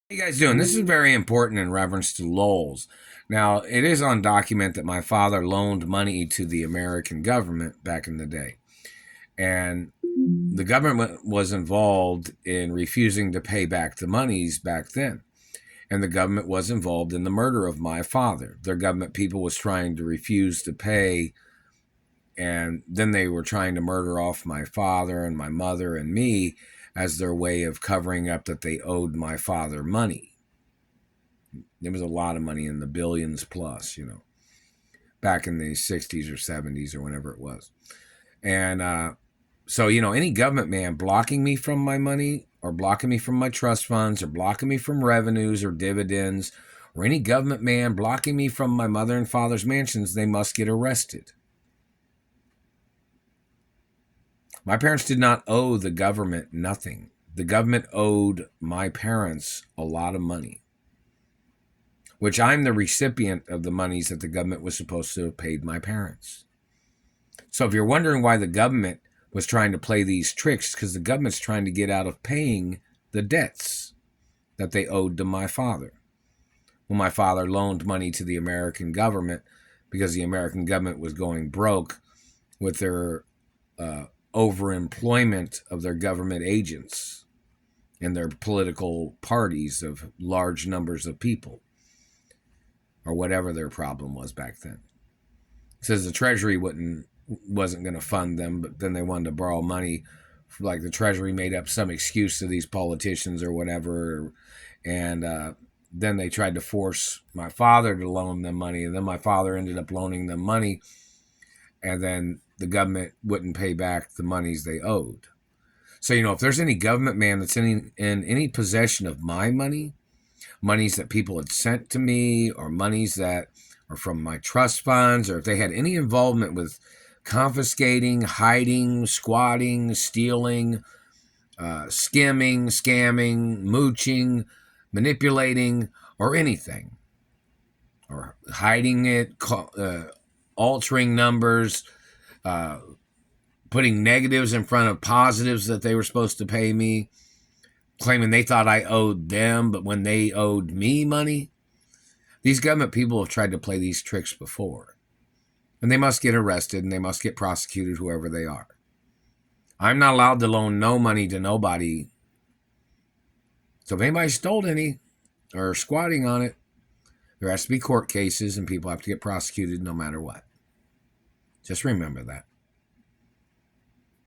How you guys doing? This is very important in reference to loans. Now, it is on document that my father loaned money to the American government back in the day. And the government was involved in refusing to pay back the monies back then. And the government was involved in the murder of my father. Their government people was trying to refuse to pay, and then they were trying to murder off my father and my mother and me as their way of covering up that they owed my father money. There was a lot of money in the billions plus, back in the 60s or 70s or whenever it was. And so, any government man blocking me from my money or blocking me from my trust funds or blocking me from revenues or dividends, or any government man blocking me from my mother and father's mansions, they must get arrested. My parents did not owe the government nothing. The government owed my parents a lot of money, which I'm the recipient of the monies that the government was supposed to have paid my parents. So if you're wondering why the government was trying to play these tricks, because the government's trying to get out of paying the debts that they owed to my father. Well, my father loaned money to the American government because the American government was going broke with their overemployment of their government agents and their political parties of large numbers of people, or whatever their problem was back then. It says the Treasury wasn't going to fund them, but then they wanted to borrow money. Like the Treasury made up some excuse to these politicians or whatever, and then they tried to force my father to loan them money, and then my father ended up loaning them money, and then the government wouldn't pay back the monies they owed. So, if there's any government man that's in any possession of my money, monies that people had sent to me, or monies that are from my trust funds, or if they had any involvement with confiscating, hiding, squatting, stealing, skimming, scamming, mooching, manipulating, or anything, or hiding it, altering numbers, putting negatives in front of positives that they were supposed to pay me, claiming they thought I owed them, but when they owed me money. These government people have tried to play these tricks before. And they must get arrested and they must get prosecuted, whoever they are. I'm not allowed to loan no money to nobody. So if anybody stole any or squatting on it, there has to be court cases and people have to get prosecuted no matter what. Just remember that.